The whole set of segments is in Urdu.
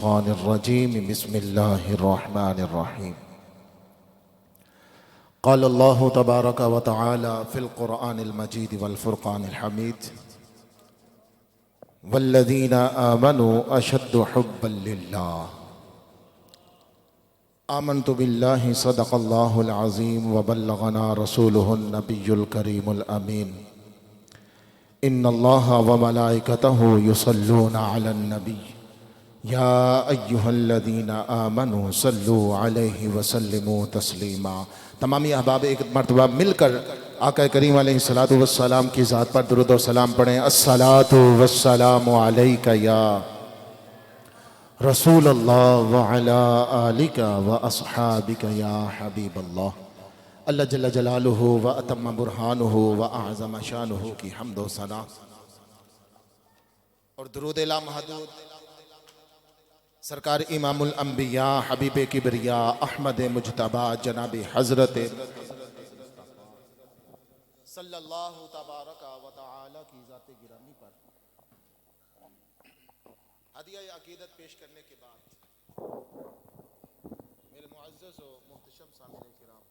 الشيطان الرجيم بسم الله الرحمن الرحيم قال الله تبارك وتعالى في القرآن المجيد والفرقان الحميد والذين آمنوا أشد حبا لله آمنت بالله صدق الله العظيم وبلغنا رسوله النبي الكريم الأمين إن الله وملائكته يصلون على النبي یا ایہا الذین آمنوا صلوا علیہ وسلموا تسلیما۔ تمامی احباب ایک مرتبہ مل کر آقا کریم علیہ السلام کی ذات پر درود و سلام پڑھیں۔ الصلاۃ والسلام علیک یا رسول اللہ وعلی آلک واصحابک یا حبیب اللہ۔ اللہ جل جلالہ واتم برہانہ واعظم شانہ کی حمد و ثنا اور درود لامحدود سرکار امام الانبیاء حبیب کبریاء احمد مجتبی جناب حضرت صلی اللہ تبارک و تعالی کی ذات گرامی پر ہدیہ عقیدت پیش کرنے کے بعد میرے معزز و محتشم سامعین کرام،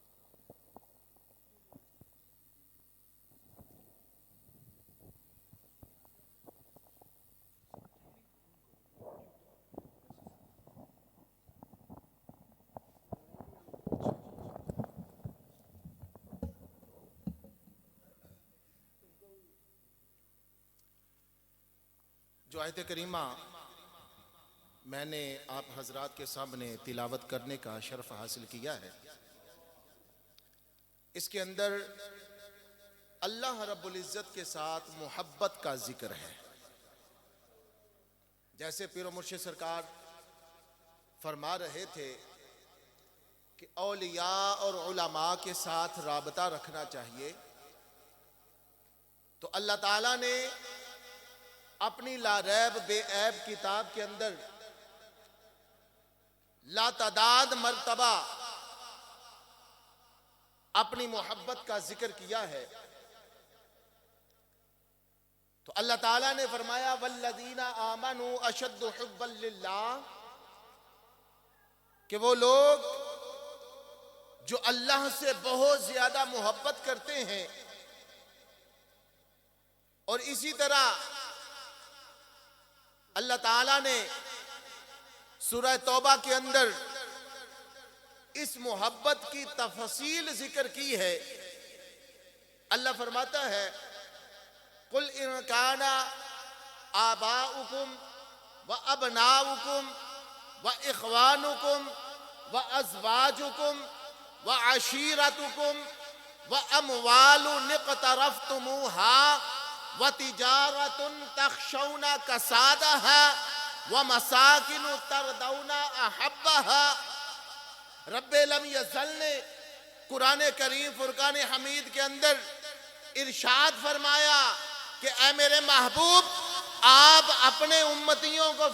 جو آیت کریمہ میں نے آپ حضرات کے سامنے تلاوت کرنے کا شرف حاصل کیا ہے، اس کے اندر اللہ رب العزت کے ساتھ محبت کا ذکر ہے۔ جیسے پیر و مرشد سرکار فرما رہے تھے کہ اولیاء اور علماء کے ساتھ رابطہ رکھنا چاہیے، تو اللہ تعالیٰ نے اپنی لا ریب بے عیب کتاب کے اندر لا تعداد مرتبہ اپنی محبت کا ذکر کیا ہے۔ تو اللہ تعالیٰ نے فرمایا والذین آمنوا اشد حبا للہ، کہ وہ لوگ جو اللہ سے بہت زیادہ محبت کرتے ہیں، اور اسی طرح اللہ تعالیٰ نے سورہ توبہ کے اندر اس محبت کی تفصیل ذکر کی ہے۔ اللہ فرماتا ہے قُلْ إِنْ كَانَ آبَاؤُكُمْ وَأَبْنَاؤُكُمْ وَإِخْوَانُكُمْ وَأَزْوَاجُكُمْ وَعَشِيرَتُكُمْ وَأَمْوَالٌ اقْتَرَفْتُمُوهَا وَتِجَارَةٌ تَخْشَوْنَ كَسَادَهَا وَمَسَاكِنُ تَرْضَوْنَ أَحَبَّهَا۔ رب لم یزل نے قرآن کریم فرقان حمید کے اندر ارشاد فرمایا کہ اے میرے محبوب، آپ اپنے امتیوں کو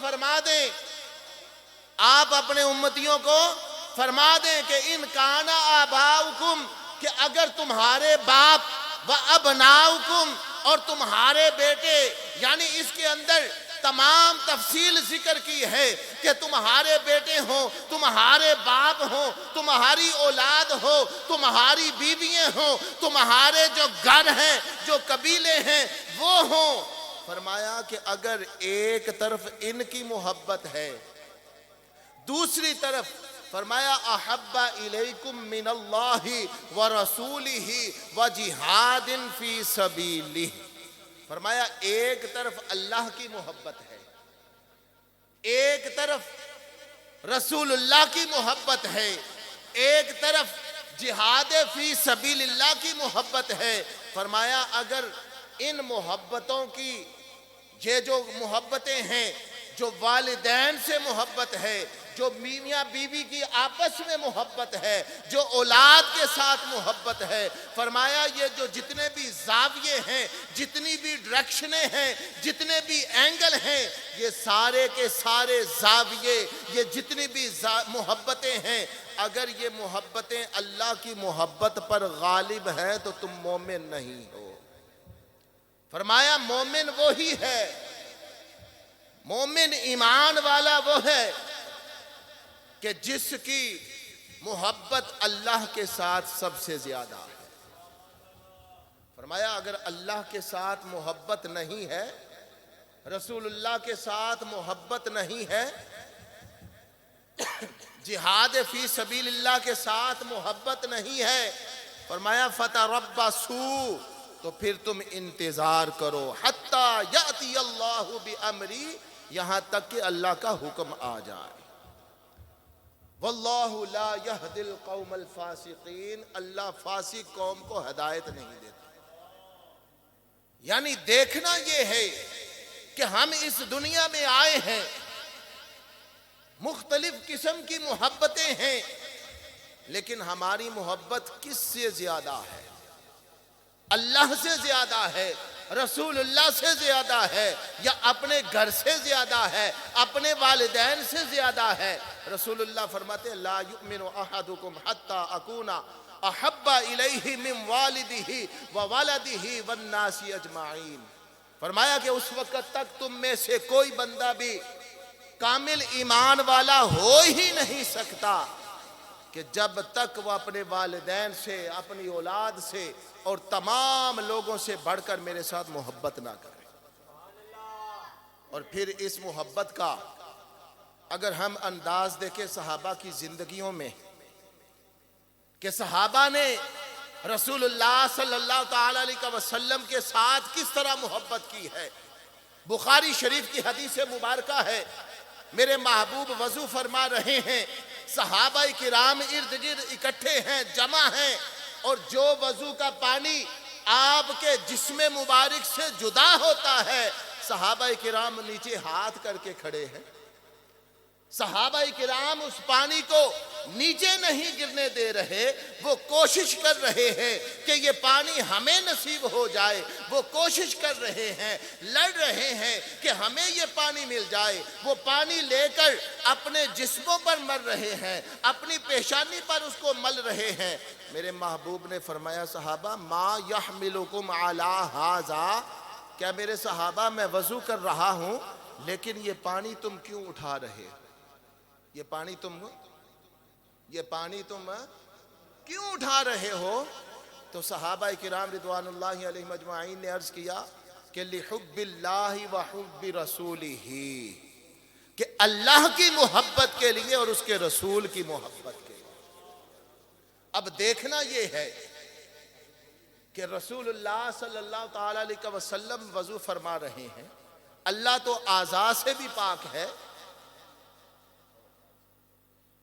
فرما دیں، کہ ان کان آباؤکم، کہ اگر تمہارے باپ و ابناؤکم، اور تمہارے بیٹے، یعنی اس کے اندر تمام تفصیل ذکر کی ہے کہ تمہارے بیٹے ہوں، تمہارے باپ ہوں، تمہاری اولاد ہو، تمہاری بیویاں ہوں، تمہارے جو گھر ہیں، جو قبیلے ہیں وہ ہوں۔ فرمایا کہ اگر ایک طرف ان کی محبت ہے، دوسری طرف فرمایا احب الیکم من اللہ ورسولہ وجہاد فی سبیلہ۔ فرمایا ایک طرف اللہ کی محبت ہے، ایک طرف رسول اللہ کی محبت ہے، ایک طرف جہاد فی سبیل اللہ کی محبت ہے۔ فرمایا اگر ان محبتوں کی، یہ جو محبتیں ہیں، جو والدین سے محبت ہے، جو میاں بیوی کی آپس میں محبت ہے، جو اولاد کے ساتھ محبت ہے، فرمایا یہ جو جتنے بھی زاویے ہیں، جتنی بھی ڈائریکشنیں ہیں، جتنے بھی اینگل ہیں، یہ سارے کے سارے زاویے، یہ جتنی بھی محبتیں ہیں، اگر یہ محبتیں اللہ کی محبت پر غالب ہیں تو تم مومن نہیں ہو۔ فرمایا مومن وہی ہے مومن ایمان والا وہ ہے کہ جس کی محبت اللہ کے ساتھ سب سے زیادہ ہے۔ فرمایا اگر اللہ کے ساتھ محبت نہیں ہے، رسول اللہ کے ساتھ محبت نہیں ہے، جہاد فی سبیل اللہ کے ساتھ محبت نہیں ہے، فرمایا فتربصوا، تو پھر تم انتظار کرو حتی یأتی اللہ بامری، یہاں تک کہ اللہ کا حکم آ جائے۔ واللہ لا یہدی القوم الفاسقین، اللہ فاسق قوم کو ہدایت نہیں دیتا۔ یعنی دیکھنا یہ ہے کہ ہم اس دنیا میں آئے ہیں، مختلف قسم کی محبتیں ہیں، لیکن ہماری محبت کس سے زیادہ ہے؟ اللہ سے زیادہ ہے، رسول اللہ سے زیادہ ہے، یا اپنے گھر سے زیادہ ہے، اپنے والدین سے زیادہ ہے؟ رسول اللہ فرماتے ہیں لا یؤمن احدکم حتی اکون احب الیہ من والدہ وولدہ والناس اجمعین۔ فرمایا کہ اس وقت تک تم میں سے کوئی بندہ بھی کامل ایمان والا ہو ہی نہیں سکتا کہ جب تک وہ اپنے والدین سے، اپنی اولاد سے اور تمام لوگوں سے بڑھ کر میرے ساتھ محبت نہ کرے۔ اور پھر اس محبت کا اگر ہم انداز دیکھیں صحابہ کی زندگیوں میں، کہ صحابہ نے رسول اللہ صلی اللہ تعالی علیہ وسلم کے ساتھ کس طرح محبت کی ہے۔ بخاری شریف کی حدیث مبارکہ ہے، میرے محبوب وضو فرما رہے ہیں، صحابہ کرام ارد گرد اکٹھے ہیں، جمع ہیں، اور جو وضو کا پانی آپ کے جسم مبارک سے جدا ہوتا ہے، صحابہ کرام نیچے ہاتھ کر کے کھڑے ہیں۔ صحابہ کرام اس پانی کو نیچے نہیں گرنے دے رہے، وہ کوشش کر رہے ہیں کہ یہ پانی ہمیں نصیب ہو جائے، وہ کوشش کر رہے ہیں، لڑ رہے ہیں کہ ہمیں یہ پانی مل جائے، وہ پانی لے کر اپنے جسموں پر مل رہے ہیں، اپنی پیشانی پر اس کو مل رہے ہیں۔ میرے محبوب نے فرمایا صحابہ ما یحملکم علی ھذا، کیا میرے صحابہ میں وضو کر رہا ہوں لیکن یہ پانی تم کیوں اٹھا رہے؟ یہ پانی تم کیوں اٹھا رہے ہو؟ تو صحابہ کرام رضوان اللہ علیہم اجمعین نے عرض کیا کہ لحب اللہ و حب رسولہ، کہ اللہ کی محبت کے لیے اور اس کے رسول کی محبت کے لیے۔ اب دیکھنا یہ ہے کہ رسول اللہ صلی اللہ تعالی علیہ وسلم وضو فرما رہے ہیں، اللہ تو اعضاء سے بھی پاک ہے،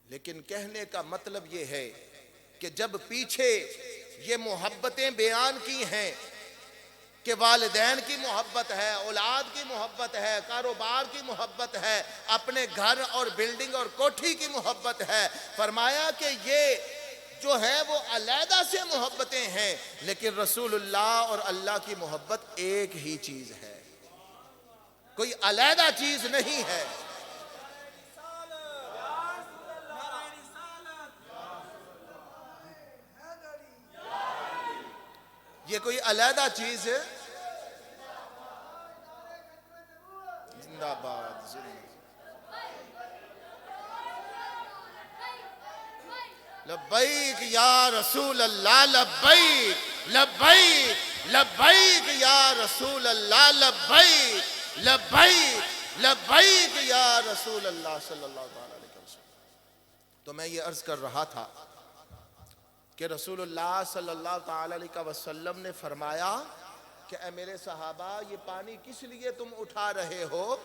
لیکن کہنے کا مطلب یہ ہے کہ جب پیچھے یہ محبتیں بیان کی ہیں کہ والدین کی محبت ہے، اولاد کی محبت ہے، کاروبار کی محبت ہے، اپنے گھر اور بلڈنگ اور کوٹھی کی محبت ہے، فرمایا کہ یہ جو ہے وہ علیحدہ سے محبتیں ہیں، لیکن رسول اللہ اور اللہ کی محبت ایک ہی چیز ہے، کوئی علیحدہ چیز نہیں ہے۔ یہ کوئی علیحدہ چیز ہے، زندہ باد، لبیک یا رسول اللہ، لبیک لبیک لبیک یا رسول اللہ، لبیک لبیک لبیک یا رسول اللہ صلی اللہ علیہ وسلم۔ تو میں یہ عرض کر رہا تھا کہ رسول اللہ صلی اللہ تعالی علیہ وسلم نے فرمایا کہ اے میرے صحابہ یہ پانی کس لیے تم اٹھا رہے ہو؟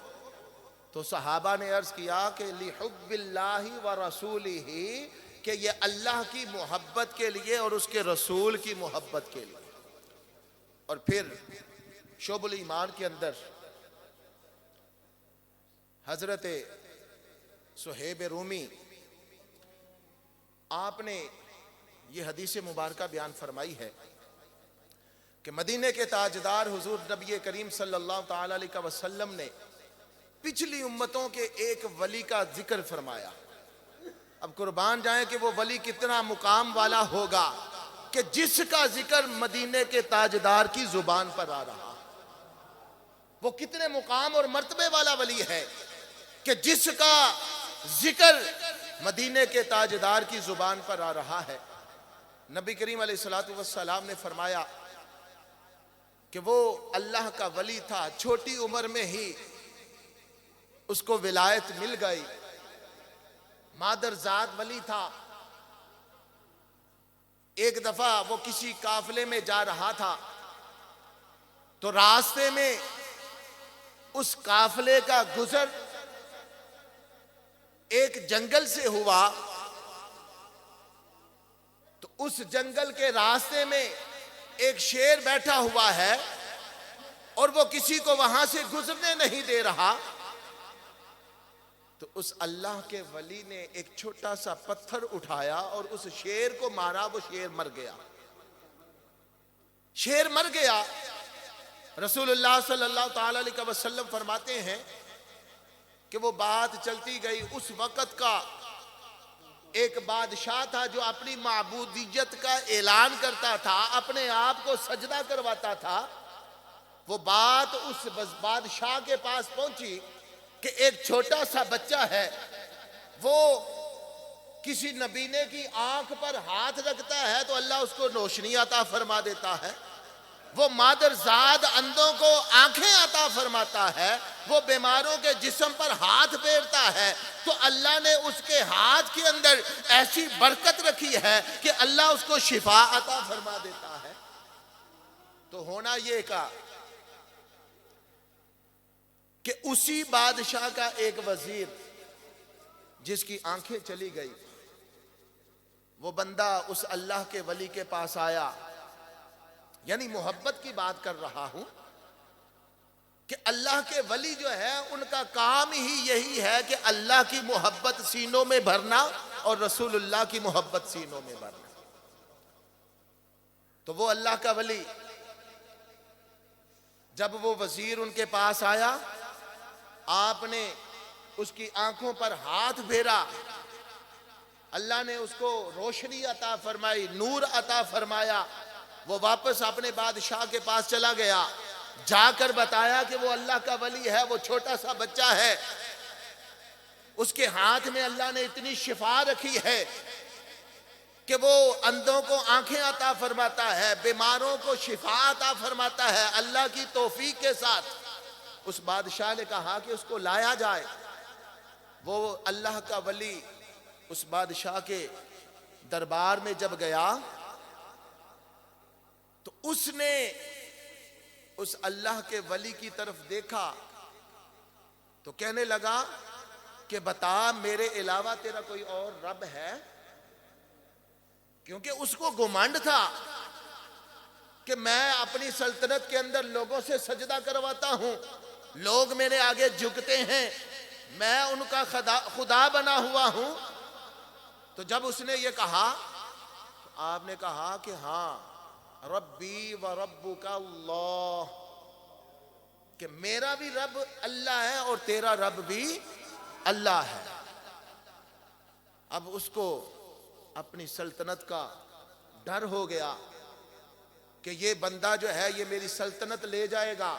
تو صحابہ نے عرض کیا کہ لحب اللہ و رسولہ، کہ یہ اللہ کی محبت کے لیے اور اس کے رسول کی محبت کے لیے۔ اور پھر شعب الایمان کے اندر حضرت صہیب رومی آپ نے یہ حدیث مبارکہ بیان فرمائی ہے کہ مدینے کے تاجدار حضور نبی کریم صلی اللہ تعالی علیہ وسلم نے پچھلی امتوں کے ایک ولی کا ذکر فرمایا۔ اب قربان جائیں کہ وہ ولی کتنا مقام والا ہوگا کہ جس کا ذکر مدینے کے تاجدار کی زبان پر آ رہا۔ وہ کتنے مقام اور مرتبے والا ولی ہے کہ جس کا ذکر مدینے کے تاجدار کی زبان پر آ رہا ہے۔ نبی کریم علیہ الصلوۃ والسلام نے فرمایا کہ وہ اللہ کا ولی تھا، چھوٹی عمر میں ہی اس کو ولایت مل گئی، مادرزاد ولی تھا۔ ایک دفعہ وہ کسی قافلے میں جا رہا تھا تو راستے میں اس قافلے کا گزر ایک جنگل سے ہوا، تو اس جنگل کے راستے میں ایک شیر بیٹھا ہوا ہے اور وہ کسی کو وہاں سے گزرنے نہیں دے رہا۔ تو اس اللہ کے ولی نے ایک چھوٹا سا پتھر اٹھایا اور اس شیر کو مارا، وہ شیر مر گیا۔ شیر مر گیا۔ رسول اللہ صلی اللہ تعالی علیہ وسلم فرماتے ہیں کہ وہ بات چلتی گئی۔ اس وقت کا ایک بادشاہ تھا جو اپنی معبودیت کا اعلان کرتا تھا، اپنے آپ کو سجدہ کرواتا تھا۔ وہ بات اس بادشاہ کے پاس پہنچی کہ ایک چھوٹا سا بچہ ہے، وہ کسی نبینے کی آنکھ پر ہاتھ رکھتا ہے تو اللہ اس کو روشنی عطا فرما دیتا ہے، وہ مادرزاد اندھوں کو آنکھیں عطا فرماتا ہے، وہ بیماروں کے جسم پر ہاتھ پھیرتا ہے، تو اللہ نے اس کے ہاتھ کے اندر ایسی برکت رکھی ہے کہ اللہ اس کو شفا عطا فرما دیتا ہے۔ تو ہونا یہ کا کہ اسی بادشاہ کا ایک وزیر جس کی آنکھیں چلی گئی، وہ بندہ اس اللہ کے ولی کے پاس آیا، یعنی محبت کی بات کر رہا ہوں کہ اللہ کے ولی جو ہے ان کا کام ہی یہی ہے کہ اللہ کی محبت سینوں میں بھرنا اور رسول اللہ کی محبت سینوں میں بھرنا۔ تو وہ اللہ کا ولی جب وہ وزیر ان کے پاس آیا، آپ نے اس کی آنکھوں پر ہاتھ پھیرا، اللہ نے اس کو روشنی عطا فرمائی، نور عطا فرمایا۔ وہ واپس اپنے بادشاہ کے پاس چلا گیا، جا کر بتایا کہ وہ اللہ کا ولی ہے، وہ چھوٹا سا بچہ ہے، اس کے ہاتھ میں اللہ نے اتنی شفا رکھی ہے کہ وہ اندھوں کو آنکھیں عطا فرماتا ہے، بیماروں کو شفا عطا فرماتا ہے اللہ کی توفیق کے ساتھ۔ اس بادشاہ نے کہا کہ اس کو لایا جائے۔ وہ اللہ کا ولی اس بادشاہ کے دربار میں جب گیا تو اس نے اس اللہ کے ولی کی طرف دیکھا تو کہنے لگا کہ بتا میرے علاوہ تیرا کوئی اور رب ہے؟ کیونکہ اس کو گھمنڈ تھا کہ میں اپنی سلطنت کے اندر لوگوں سے سجدہ کرواتا ہوں، لوگ میرے آگے جھکتے ہیں، میں ان کا خدا بنا ہوا ہوں۔ تو جب اس نے یہ کہا تو آپ نے کہا کہ ہاں، ربی و ربک اللہ، کہ میرا بھی رب اللہ ہے اور تیرا رب بھی اللہ ہے۔ اب اس کو اپنی سلطنت کا ڈر ہو گیا کہ یہ بندہ جو ہے یہ میری سلطنت لے جائے گا،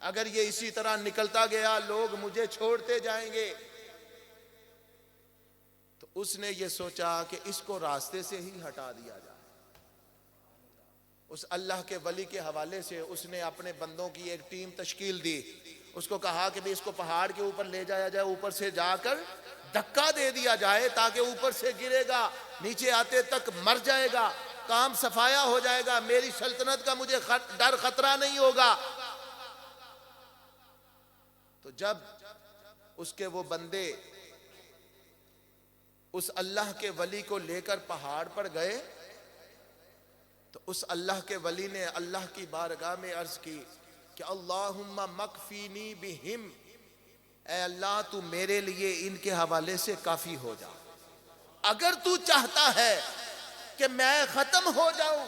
اگر یہ اسی طرح نکلتا گیا لوگ مجھے چھوڑتے جائیں گے۔ تو اس نے یہ سوچا کہ اس کو راستے سے ہی ہٹا دیا جائے۔ اس اللہ کے ولی کے حوالے سے اس نے اپنے بندوں کی ایک ٹیم تشکیل دی، اس کو کہا کہ بھی اس کو پہاڑ کے اوپر لے جایا جائے، اوپر سے جا کر دھکا دے دیا جائے تاکہ اوپر سے گرے گا، نیچے آتے تک مر جائے گا، کام صفایا ہو جائے گا، میری سلطنت کا مجھے ڈر خطرہ نہیں ہوگا۔ تو جب اس کے وہ بندے اس اللہ کے ولی کو لے کر پہاڑ پر گئے تو اس اللہ کے ولی نے اللہ کی بارگاہ میں عرض کی کہ اللہم مکفینی بہم، اے اللہ تو میرے لیے ان کے حوالے سے کافی ہو جا۔ اگر تو چاہتا ہے کہ میں ختم ہو جاؤں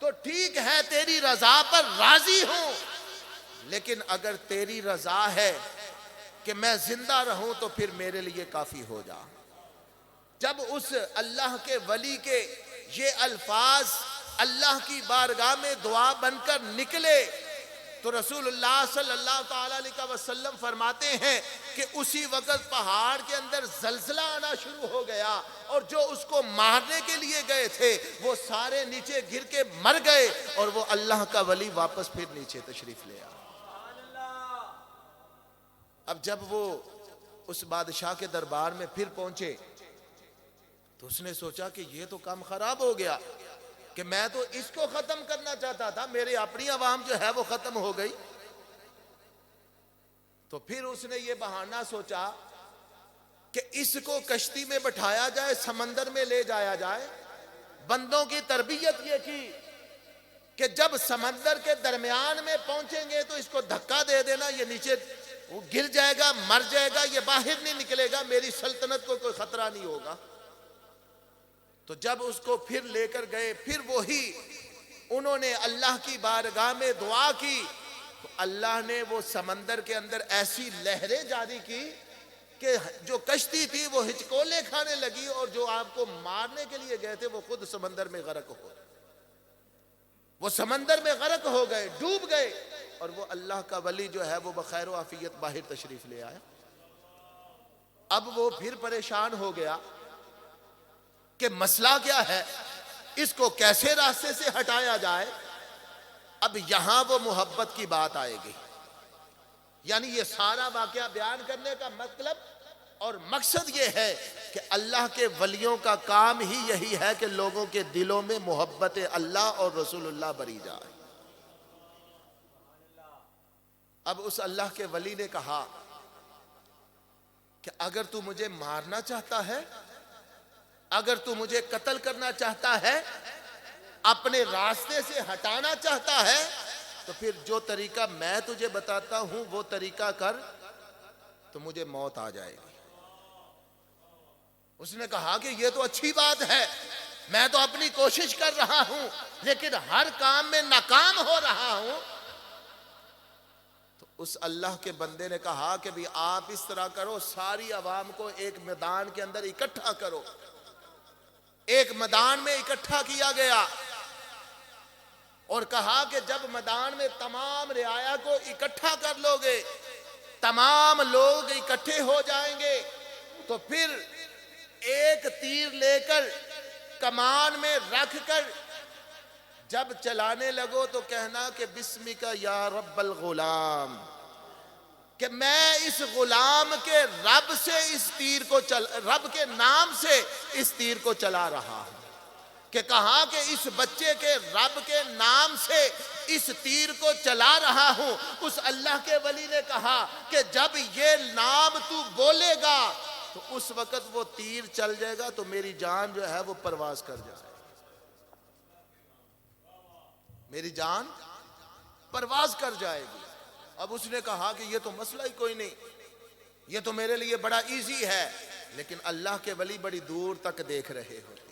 تو ٹھیک ہے، تیری رضا پر راضی ہوں، لیکن اگر تیری رضا ہے کہ میں زندہ رہوں تو پھر میرے لیے کافی ہو جا۔ جب اس اللہ کے ولی کے یہ الفاظ اللہ کی بارگاہ میں دعا بن کر نکلے تو رسول اللہ صلی اللہ تعالی علیہ وسلم فرماتے ہیں کہ اسی وقت پہاڑ کے اندر زلزلہ آنا شروع ہو گیا، اور جو اس کو مارنے کے لیے گئے تھے وہ سارے نیچے گر کے مر گئے، اور وہ اللہ کا ولی واپس پھر نیچے تشریف لے آیا۔ اب جب وہ اس بادشاہ کے دربار میں پھر پہنچے تو اس نے سوچا کہ یہ تو کام خراب ہو گیا، کہ میں تو اس کو ختم کرنا چاہتا تھا، میرے اپنی عوام جو ہے وہ ختم ہو گئی۔ تو پھر اس نے یہ بہانہ سوچا کہ اس کو کشتی میں بٹھایا جائے، سمندر میں لے جایا جائے۔ بندوں کی تربیت یہ کی کہ جب سمندر کے درمیان میں پہنچیں گے تو اس کو دھکا دے دینا، یہ نیچے وہ گر جائے گا، مر جائے گا، یہ باہر نہیں نکلے گا، میری سلطنت کو کوئی خطرہ نہیں ہوگا۔ تو جب اس کو پھر لے کر گئے، پھر وہی انہوں نے اللہ کی بارگاہ میں دعا کی، تو اللہ نے وہ سمندر کے اندر ایسی لہریں جاری کی کہ جو کشتی تھی وہ ہچکولے کھانے لگی، اور جو آپ کو مارنے کے لیے گئے تھے وہ خود سمندر میں غرق ہو گئے، وہ سمندر میں غرق ہو گئے، ڈوب گئے، اور وہ اللہ کا ولی جو ہے وہ بخیر و عافیت باہر تشریف لے آیا۔ اب وہ پھر پریشان ہو گیا کہ مسئلہ کیا ہے، اس کو کیسے راستے سے ہٹایا جائے۔ اب یہاں وہ محبت کی بات آئے گی، یعنی یہ سارا واقعہ بیان کرنے کا مطلب اور مقصد یہ ہے کہ اللہ کے ولیوں کا کام ہی یہی ہے کہ لوگوں کے دلوں میں محبت اللہ اور رسول اللہ بری جائے۔ اب اس اللہ کے ولی نے کہا کہ اگر تو مجھے مارنا چاہتا ہے، اگر تو مجھے قتل کرنا چاہتا ہے، اپنے راستے سے ہٹانا چاہتا ہے، تو پھر جو طریقہ میں تجھے بتاتا ہوں وہ طریقہ کر، تو مجھے موت آ جائے گی۔ اس نے کہا کہ یہ تو اچھی بات ہے، میں تو اپنی کوشش کر رہا ہوں لیکن ہر کام میں ناکام ہو رہا ہوں۔ تو اس اللہ کے بندے نے کہا کہ بھی آپ اس طرح کرو، ساری عوام کو ایک میدان کے اندر اکٹھا کرو۔ ایک میدان میں اکٹھا کیا گیا اور کہا کہ جب میدان میں تمام رعایا کو اکٹھا کر لو گے، تمام لوگ اکٹھے ہو جائیں گے، تو پھر ایک تیر لے کر کمان میں رکھ کر جب چلانے لگو تو کہنا کہ بسمک یا رب الغلام، کہ میں اس غلام کے رب سے اس تیر کو رب کے نام سے اس تیر کو چلا رہا ہوں۔ کہ کہا کہ اس بچے کے رب کے نام سے اس تیر کو چلا رہا ہوں۔ اس اللہ کے ولی نے کہا کہ جب یہ نام تو بولے گا تو اس وقت وہ تیر چل جائے گا، تو میری جان جو ہے وہ پرواز کر جائے گی، میری جان پرواز کر جائے گی۔ اب اس نے کہا کہ یہ تو مسئلہ ہی کوئی نہیں، یہ تو میرے لیے بڑا ایزی ہے، لیکن اللہ کے ولی بڑی دور تک دیکھ رہے ہوتے ہیں۔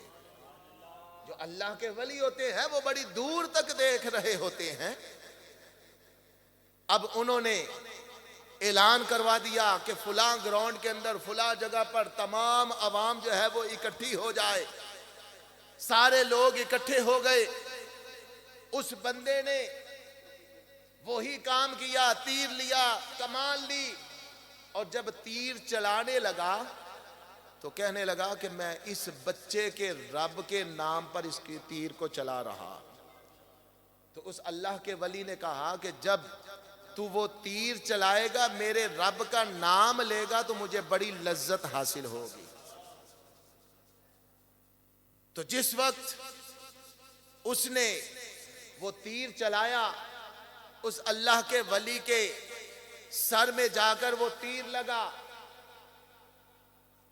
جو اللہ کے ولی ہوتے ہیں وہ بڑی دور تک دیکھ رہے ہوتے ہیں۔ اب انہوں نے اعلان کروا دیا کہ فلاں گراؤنڈ کے اندر فلاں جگہ پر تمام عوام جو ہے وہ اکٹھی ہو جائے۔ سارے لوگ اکٹھے ہو گئے۔ اس بندے نے وہی کام کیا، تیر لیا، کمان لی، اور جب تیر چلانے لگا تو کہنے لگا کہ میں اس بچے کے رب کے نام پر اس کی تیر کو چلا رہا۔ تو اس اللہ کے ولی نے کہا کہ جب تو وہ تیر چلائے گا، میرے رب کا نام لے گا، تو مجھے بڑی لذت حاصل ہوگی۔ تو جس وقت اس نے وہ تیر چلایا، اس اللہ کے ولی کے سر میں جا کر وہ تیر لگا،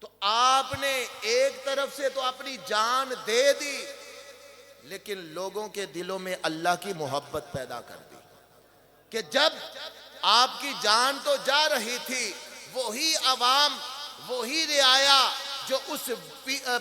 تو آپ نے ایک طرف سے تو اپنی جان دے دی، لیکن لوگوں کے دلوں میں اللہ کی محبت پیدا کر دی کہ جب آپ کی جان تو جا رہی تھی، وہی عوام، وہی رعایا جو اس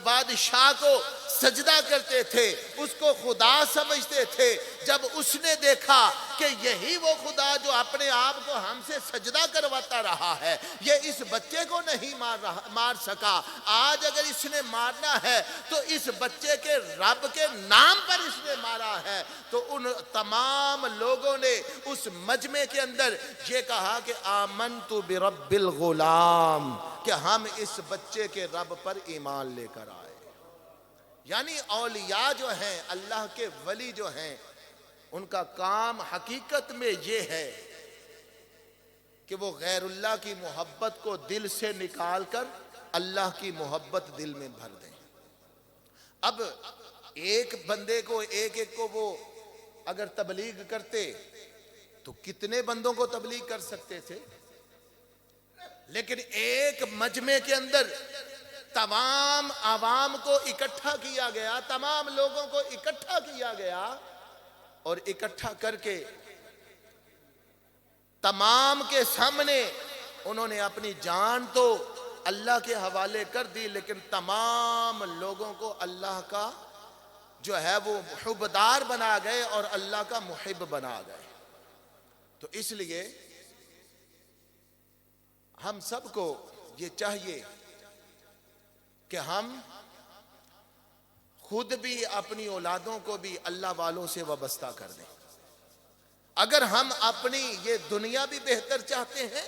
بادشاہ کو سجدہ کرتے تھے، اس کو خدا سمجھتے تھے، جب اس نے دیکھا کہ یہی وہ خدا جو اپنے آپ کو ہم سے سجدہ کرواتا رہا ہے یہ اس بچے کو نہیں مار سکا، آج اگر اس نے مارنا ہے تو اس بچے کے رب کے نام پر اس نے مارا ہے، تو ان تمام لوگوں نے اس مجمع کے اندر یہ کہا کہ آمنت برب الغلام، کہ ہم اس بچے کے رب پر ایمان لے کر آئے۔ یعنی اولیاء جو ہیں، اللہ کے ولی جو ہیں، ان کا کام حقیقت میں یہ ہے کہ وہ غیر اللہ کی محبت کو دل سے نکال کر اللہ کی محبت دل میں بھر دیں۔ اب ایک بندے کو ایک کو وہ اگر تبلیغ کرتے تو کتنے بندوں کو تبلیغ کر سکتے تھے، لیکن ایک مجمع کے اندر تمام عوام کو اکٹھا کیا گیا، تمام لوگوں کو اکٹھا کیا گیا، اور اکٹھا کر کے تمام کے سامنے انہوں نے اپنی جان تو اللہ کے حوالے کر دی، لیکن تمام لوگوں کو اللہ کا جو ہے وہ محبدار بنا گئے اور اللہ کا محب بنا گئے۔ تو اس لیے ہم سب کو یہ چاہیے کہ ہم خود بھی اپنی اولادوں کو بھی اللہ والوں سے وابستہ کر دیں۔ اگر ہم اپنی یہ دنیا بھی بہتر چاہتے ہیں،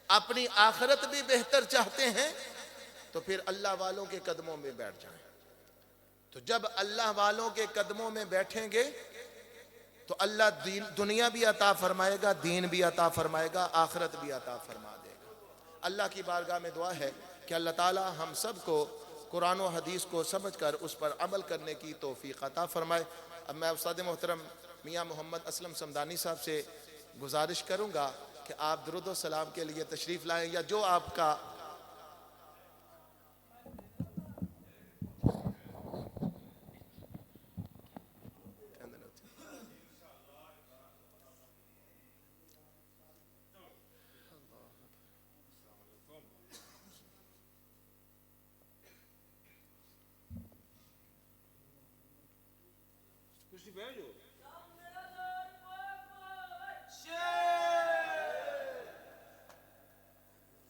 اپنی آخرت بھی بہتر چاہتے ہیں، تو پھر اللہ والوں کے قدموں میں بیٹھ جائیں۔ تو جب اللہ والوں کے قدموں میں بیٹھیں گے تو اللہ دنیا بھی عطا فرمائے گا، دین بھی عطا فرمائے گا، آخرت بھی عطا فرما دے گا۔ اللہ کی بارگاہ میں دعا ہے کہ اللہ تعالی ہم سب کو قرآن و حدیث کو سمجھ کر اس پر عمل کرنے کی توفیق عطا فرمائے۔ اب میں استاد محترم میاں محمد اسلم صمدانی صاحب سے گزارش کروں گا کہ آپ درود و سلام کے لیے تشریف لائیں، یا جو آپ کا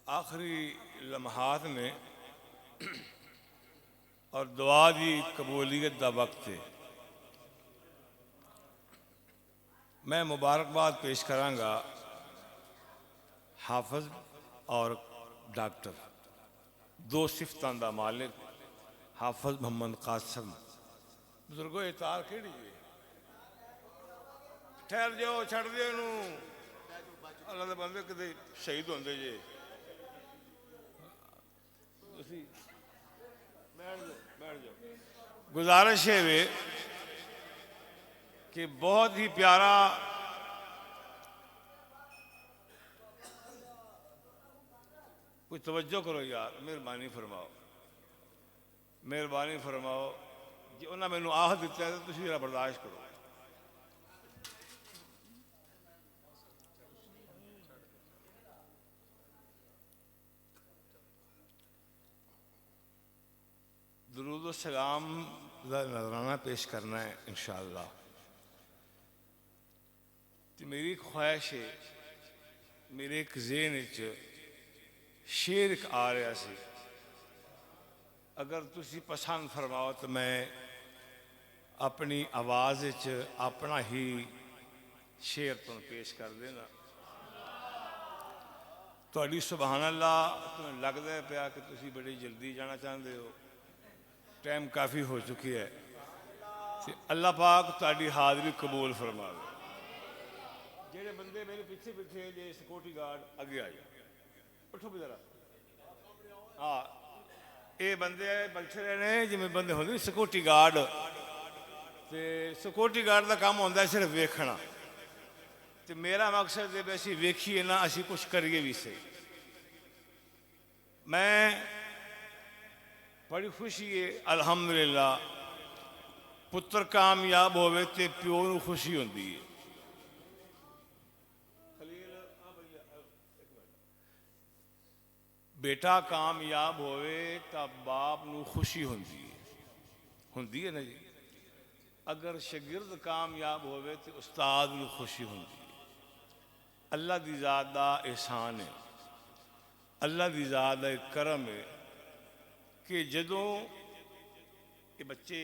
آخری لمحات میں اور دعا دی قبولیت دا وقت ہے، میں مبارکباد پیش کراں گا حافظ اور ڈاکٹر، دو صفتاں دا مالک حافظ محمد قاسم۔ بزرگو اتار کیڑی ہے، ٹھہر جاؤ، چھڑ دیو انہوں، اللہ دے بندے کدے شہید ہوندے جے، بیٹھ جاؤ۔ گزارش ہے کہ بہت ہی پیارا کوئی توجہ کرو یار، مہربانی فرماؤ، مہربانی فرماؤ، جی انہوں نے مینوں آہ دیتا ہے تو تسی ذرا برداشت کرو۔ درود و سلام دا نذرانہ پیش کرنا ہے انشاءاللہ۔ تو میری خواہش ہے، میرے ایک ذہن شعر ایک آ رہا سی، اگر تسی پسند فرماؤ تو میں اپنی آواز اپنا ہی شعر تم پیش کر دینا۔ تہاڈی سبحان اللہ تمہیں لگتا ہے پیا کہ تسی بڑی جلدی جانا چاہتے ہو، ٹائم کافی ہو چکی ہے، اللہ پاک تہاڈی حاضری قبول فرماوے۔ جہے بندے میرے پیچھے بیٹھے جی سیکورٹی گارڈ اگے آ جائے، اٹھو بھی ذرا، ہاں یہ بندے بیٹھے رہنے جی بندے ہوتے سیکورٹی گارڈ، سیکورٹی گارڈ کا کام ہوتا ہے صرف ویکھنا، تو میرا مقصد ہے بھی اسی ویکھیے نہ اسی کچھ کریے بھی صحیح۔ میں بڑی خوشی ہے الحمدللہ، پتر کامیاب ہوئے تے پیو نوں خوشی ہوندی ہے۔ بیٹا کامیاب ہوئے تا باپ نو خوشی ہوندی ہے نا جی۔ اگر شاگرد کامیاب ہوئے تو استاد نوں خوشی ہوندی ہے۔ اللہ دی ذات دا احسان ہے، اللہ دی ذات دا ایک کرم ہے کہ جدوں یہ بچے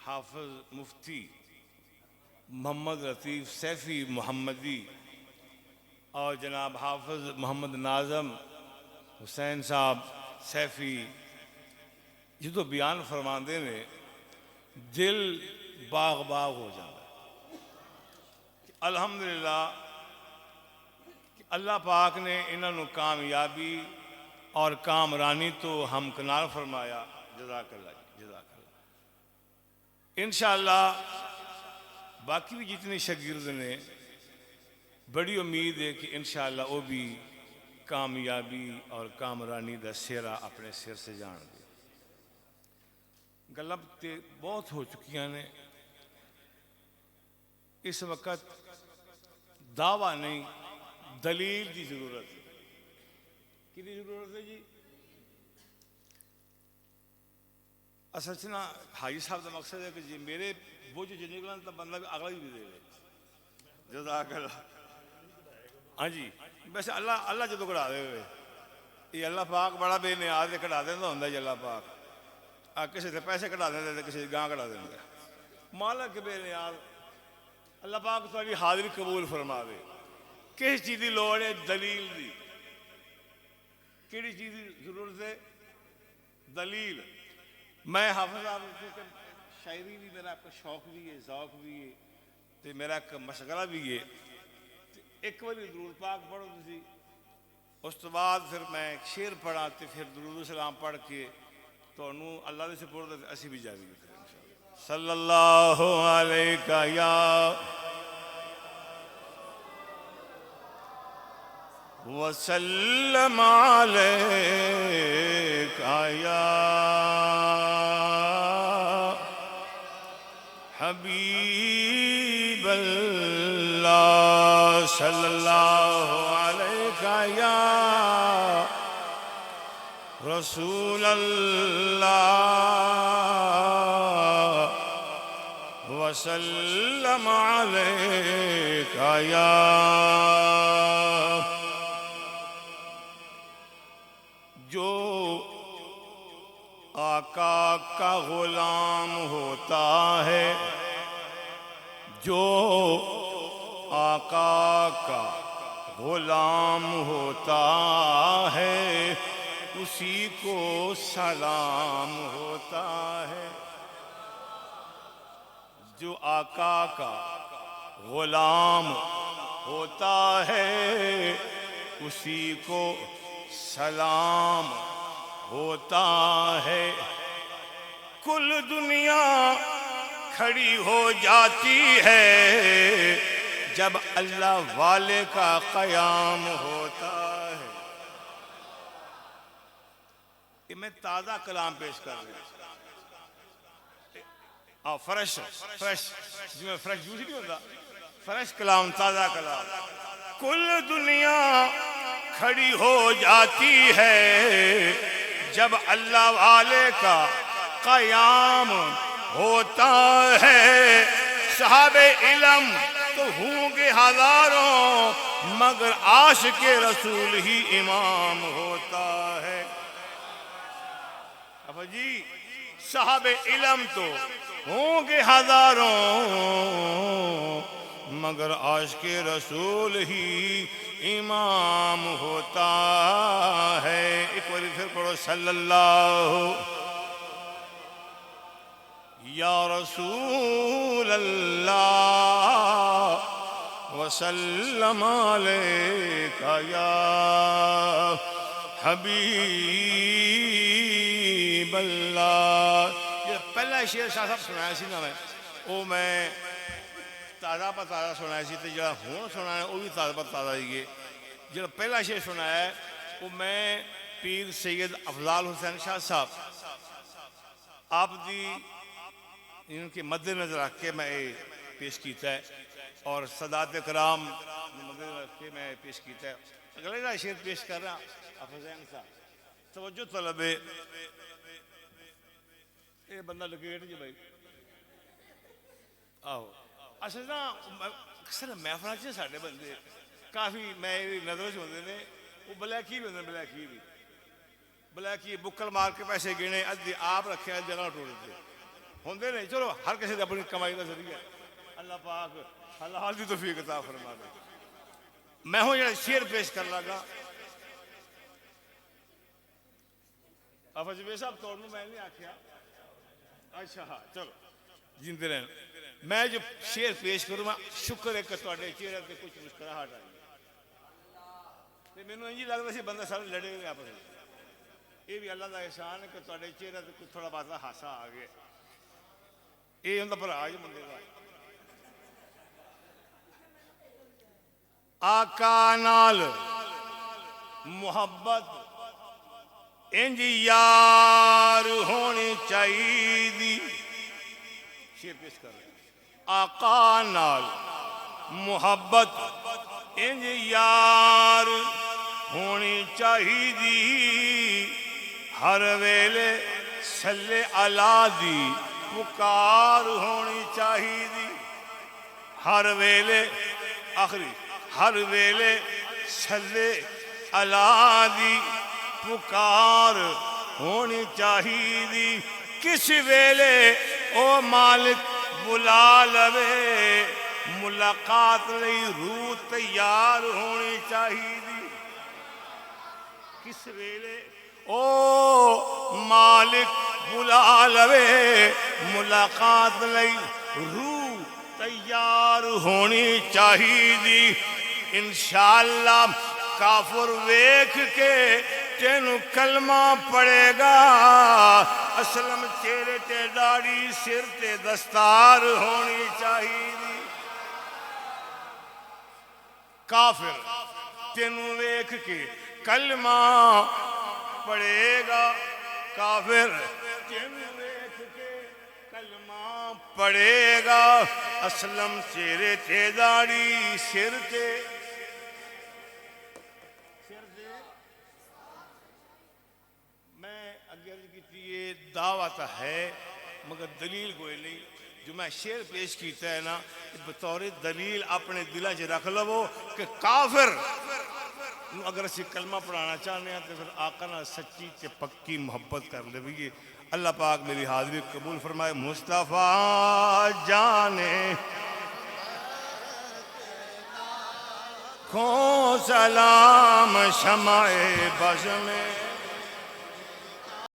حافظ مفتی محمد لطیف سیفی محمدی اور جناب حافظ محمد ناظم حسین صاحب سیفی جدوں بیان فرماندے نے دل باغ باغ ہو جاتا ہے۔ الحمدللہ اللہ پاک نے انہوں کامیابی اور کامرانی تو ہم کنار فرمایا۔ جزاک اللہ جزاک اللہ۔ انشاءاللہ باقی بھی جتنے شاگرد نے بڑی امید ہے کہ انشاءاللہ وہ بھی کامیابی اور کامرانی دا سیرا اپنے سر سے جان گے۔ گلب تے بہت ہو چکیاں نے، اس وقت دعویٰ نہیں دلیل کی ضرورت ہے۔ کی ضرورت ہے جی؟ اصل سے نا حاجی صاحب کا مقصد ہے کہ جی میرے بوجھ جو نکلن تو بندہ بھی اگلا بھی دے دے۔ جزاک اللہ۔ ہاں جی ویسے اللہ جدو کڑا دے ہوئے یہ اللہ پاک بڑا بے نیاز ہے، کڑا دینا ہوتا ہے اللہ پاک۔ کسی سے پیسے کٹا دیں تو کسی گاں کٹا دیں گے۔ مالک بے نیاز اللہ پاک تاری حاضری قبول فرما دے۔ کس چیز کی لوڑ ہے؟ دلیل دی۔ کیڑی چیز کی ضرورت ہے؟ دلیل۔ میں حافظ صاحب شاعری بھی میرا ایک شوق بھی ہے، ذوق بھی ہے، تو میرا ایک مشغلہ بھی ہے۔ ایک بار درود پاک پڑھو تھی، اس تو بعد پھر میں ایک شعر پڑھا تو پھر درود السلام پڑھ کے تو انہوں اللہ دے سپورٹ دے اسی بھی جاری کرتے ہیں انشاءاللہ۔ صلی اللہ علیہ یا وسلم علیہ یا حبیب اللہ، صلی اللہ علیہ یا رسول اللہ وسلم علیک یا جو آقا کا غلام ہوتا ہے، جو آقا کا غلام ہوتا ہے اسی کو سلام ہوتا ہے۔ جو آقا کا غلام ہوتا ہے اسی کو سلام ہوتا ہے۔ کل دنیا کھڑی ہو جاتی ہے جب اللہ والے کا قیام ہوتا ہے۔ یہ میں تازہ کلام پیش کر رہا ہوں، فریش جی میں فریش جوس نہیں ہوتا، فریش کلام، تازہ کلام۔ کل دنیا کھڑی ہو جاتی ہے جب اللہ والے کا قیام ہوتا ہے۔ صحابہ علم تو ہوں گے ہزاروں مگر عاشق رسول ہی امام ہوتا ہے۔ اب جی صحابہ علم تو ہوں گے ہزاروں مگر عاشق رسول ہی امام ہوتا ہے۔ ایک بار پھر پڑھو صلی اللہ یا رسول اللہ وسلم علیک یا حبیب اللہ۔ یہ پہلا شعر شاہ صاحب سنایا سی نا میں تازہ پر تازہ سنایا سی، تو جڑا ہون سنایا وہ بھی تازہ پر تازہ ہی ہے۔ جڑا پہلا شعر سنایا ہے وہ میں پیر سید افضال حسین شاہ صاحب آپ دی ان کے مد نظر رکھ کے میں پیش کیتا ہے، اور سادات کرام مد نظر رکھ کے میں پیش کیتا ہے۔ اگلے شعر پیش کر رہا حسین صاحب، توجہ طلب ہے۔ یہ بندہ لکیٹ جی بھائی آہو اصل نا اکثر محفل چ سارے بندے کافی میری نظر چ ہوتے ہیں وہ بلیکی بھی ہوتے ہیں بلیکی بکل مار کے پیسے گنے ادھی آپ رکھے جگہ ٹوٹ دیتے ہوندے نہیں چلو ہر کسی کی اپنی کمائی کا ذریعہ اللہ پاک حلال دی توفیق عطا فرما دے میں ہوں جڑا شعر پیش کر لگا افجوے صاحب توڑ میں نہیں آکھیا اچھا ہاں چلو جیندے رہن میں جو شعر پیش کروں میں شکر ہے کہ تواڈے چہرے تے کچھ مسکراہٹ آئی تے مینوں انج لگدا سی بندہ سارے لڑے ہوئے آپس میں یہ بھی اللہ کا احسان ہے کہ تواڈے چہرے تے کچھ تھوڑا بہت ہاسا آ گیا یہ ہوندا بھرا جو منڈے دا آقا نال محبت انج یار ہونی چاہیے شعر پیش کر رہے ہیں آقا نال محبت انج یار ہونی چاہیے ہر ویلے صلی اللہ دی پکار ہونی چاہیے ہر ویلے آخری ہر ویلے صلی اللہ دی پکار ہونی چاہیے کس ویلے او مالک بلا لوے ملاقات لئی روح تیار ہونی چاہیے کس ویلے او مالک بلا لوے ملاقات لئی روح تیار ہونی چاہیے انشاءاللہ کافر ویکھ کے تینوں کلمہ پڑے گا اسلم چہرے تے داڑھی سر تے دستار ہونی چاہیے کافر تینوں ویکھ کے کلمہ پڑے گا کافر تینوں ویکھ کے کلمہ پڑے گا اسلم چہرے تے داڑھی سر تے یہ دعوت ہے مگر دلیل کوئی نہیں جو میں شعر پیش کیتا ہے نا بطور دلیل اپنے دلہ چ رکھ لو کہ کافر اگر اسی کلمہ پڑھانا چاہنے ہیں تو پھر آقا نال سچی تے پکی محبت کر لے بھی اللہ پاک میری حاضری قبول فرمائے مصطفیٰ جانے کو سلام شمع بز میں